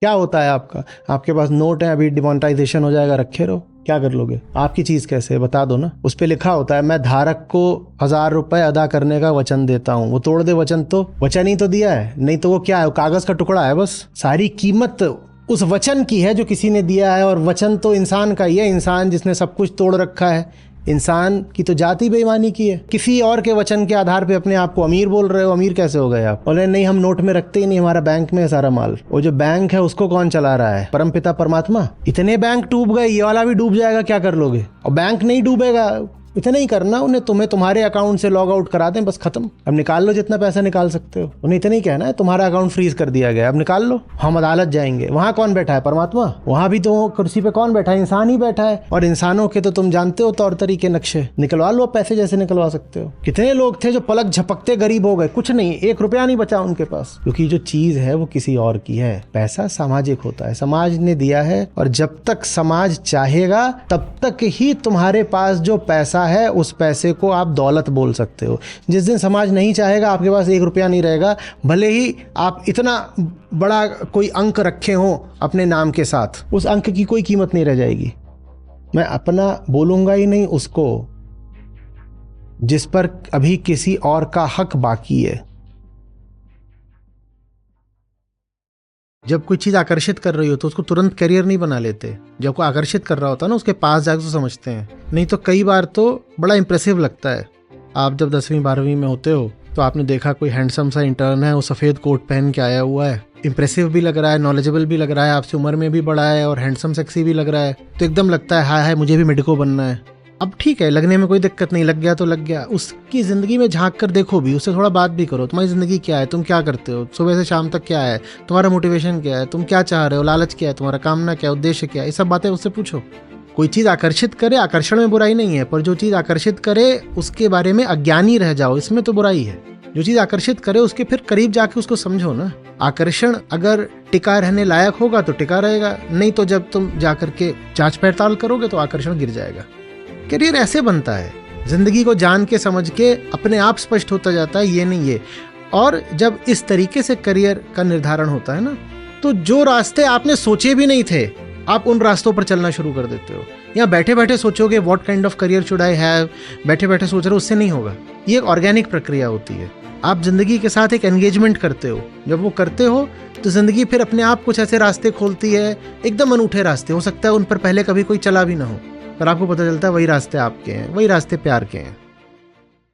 क्या होता है आपका? आपके पास नोट है, अभी डिमोनेटाइजेशन हो जाएगा, रखे रहो, क्या कर लोगे? आपकी चीज कैसे है बता दो ना। उस पे लिखा होता है मैं धारक को 1000 रुपए अदा करने का वचन देता हूँ। वो तोड़ दे वचन तो वचन ही तो दिया है, नहीं तो वो क्या है? कागज का टुकड़ा है बस। सारी कीमत उस वचन की है जो किसी ने दिया है, और वचन तो इंसान का ही है। इंसान जिसने सब कुछ तोड़ रखा है, इंसान की तो जाति बेईमानी की है। किसी और के वचन के आधार पे अपने आप को अमीर बोल रहे हो। अमीर कैसे हो गए आप? बोले नहीं हम नोट में रखते ही नहीं, हमारा बैंक में है सारा माल। वो जो बैंक है उसको कौन चला रहा है? परमपिता परमात्मा। इतने बैंक डूब गए, ये वाला भी डूब जाएगा, क्या कर लोगे? और बैंक नहीं डूबेगा, इतना ही करना उन्हें, तुम्हें तुम्हारे अकाउंट से लॉग आउट करा दें, बस खत्म। अब निकाल लो जितना पैसा निकाल सकते हो। उन्हें इतना ही कहना है तुम्हारा अकाउंट फ्रीज कर दिया गया, अब निकाल लो। हम अदालत जाएंगे, वहां कौन बैठा है? परमात्मा। वहां भी तो कुर्सी पे कौन बैठा है? इंसान ही बैठा है। और इंसानों के तो तुम जानते हो तौर तरीके, नक्शे। निकलवा लो पैसे जैसे निकलवा सकते हो। कितने लोग थे जो पलक झपकते गरीब हो गए, कुछ नहीं, 1 रुपया नहीं बचा उनके पास, क्योंकि जो चीज है वो किसी और की है। पैसा सामाजिक होता है, समाज ने दिया है, और जब तक समाज चाहेगा तब तक ही तुम्हारे पास जो पैसा है उस पैसे को आप दौलत बोल सकते हो। जिस दिन समाज नहीं चाहेगा, आपके पास 1 रुपया नहीं रहेगा, भले ही आप इतना बड़ा कोई अंक रखे हो अपने नाम के साथ, उस अंक की कोई कीमत नहीं रह जाएगी। मैं अपना बोलूंगा ही नहीं, उसको जिस पर अभी किसी और का हक बाकी है। जब कोई चीज आकर्षित कर रही हो तो उसको तुरंत करियर नहीं बना लेते। जब कोई आकर्षित कर रहा होता है ना, उसके पास जाकर तो समझते हैं। नहीं तो कई बार तो बड़ा इंप्रेसिव लगता है। आप जब 10वीं 12वीं में होते हो तो आपने देखा कोई हैंडसम सा इंटर्न है, वो सफेद कोट पहन के आया हुआ है, इंप्रेसिव भी लग रहा है, नॉलेजेबल भी लग रहा है, आपसे उम्र में भी बड़ा है, और हैंडसम सेक्सी भी लग रहा है, तो एकदम लगता है हाय हाय मुझे भी मेडिको बनना है। अब ठीक है, लगने में कोई दिक्कत नहीं, लग गया तो लग गया। उसकी जिंदगी में झांक कर देखो भी, उससे थोड़ा बात भी करो। तुम्हारी जिंदगी क्या है? तुम क्या करते हो? सुबह से शाम तक क्या है? तुम्हारा मोटिवेशन क्या है? तुम क्या चाह रहे हो? लालच क्या है? तुम्हारा कामना क्या है? उद्देश्य क्या है? ये सब बातें उससे पूछो। कोई चीज आकर्षित करे, आकर्षण में बुराई नहीं है, पर जो चीज आकर्षित करे उसके बारे में अज्ञानी रह जाओ, इसमें तो बुराई है। जो चीज आकर्षित करे उसके फिर करीब जाके उसको समझो ना। आकर्षण अगर टिका रहने लायक होगा तो टिका रहेगा, नहीं तो जब तुम जाकर के जांच पड़ताल करोगे तो आकर्षण गिर जाएगा। करियर ऐसे बनता है, जिंदगी को जान के समझ के अपने आप स्पष्ट होता जाता है, ये नहीं ये। और जब इस तरीके से करियर का निर्धारण होता है ना, तो जो रास्ते आपने सोचे भी नहीं थे, आप उन रास्तों पर चलना शुरू कर देते हो। यहाँ बैठे बैठे सोचोगे what kind of career should I have, बैठे बैठे सोच रहे हो, उससे नहीं होगा। ये एक ऑर्गेनिक प्रक्रिया होती है। आप जिंदगी के साथ एक एंगेजमेंट करते हो, जब वो करते हो तो जिंदगी फिर अपने आप कुछ ऐसे रास्ते खोलती है, एकदम अनूठे रास्ते। हो सकता है उन पर पहले कभी कोई चला भी ना हो, पर आपको पता चलता है वही रास्ते आपके हैं, वही रास्ते प्यार के हैं।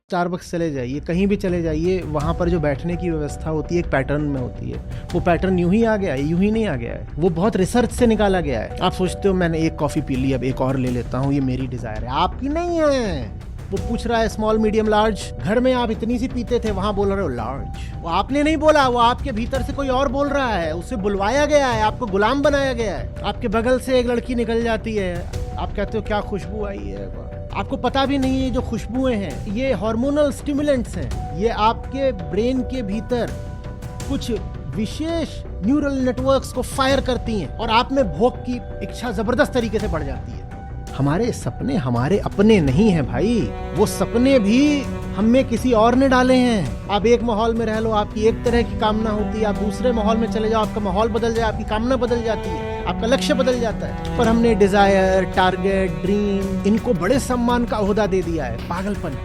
स्टारबक्स चले जाइए, कहीं भी चले जाइए, वहाँ पर जो बैठने की व्यवस्था होती है एक पैटर्न में होती है। वो पैटर्न यूं ही आ गया है, यूं ही नहीं आ गया है, वो बहुत रिसर्च से निकाला गया है। आप सोचते हो मैंने एक कॉफी पी ली, अब एक और ले लेता हूँ, ये मेरी डिजायर है। आपकी नहीं है। वो पूछ रहा है स्मॉल मीडियम लार्ज, घर में आप इतनी सी पीते थे, वहां बोल रहे हो लार्ज। वो आपने नहीं बोला, वो आपके भीतर से कोई और बोल रहा है, उससे बुलवाया गया है, आपको गुलाम बनाया गया है। आपके बगल से एक लड़की निकल जाती है, आप कहते हो क्या खुशबू आई है। आपको पता भी नहीं है जो खुशबुएं हैं ये हार्मोनल स्टिमुलेंट्स हैं। ये आपके ब्रेन के भीतर कुछ विशेष न्यूरल नेटवर्क्स को फायर करती हैं और आप में भोग की इच्छा जबरदस्त तरीके से बढ़ जाती है। हमारे सपने हमारे अपने नहीं है भाई, वो सपने भी हम में किसी और ने डाले हैं। आप एक माहौल में रह लो, आपकी एक तरह की कामना होती है, आप दूसरे माहौल में चले जाओ, आपका माहौल बदल जाए, आपकी कामना बदल जाती है, आपका लक्ष्य बदल जाता है। पर हमने डिजायर, टारगेट, ड्रीम, इनको बड़े सम्मान का ओहदा दे दिया है। पागलपन।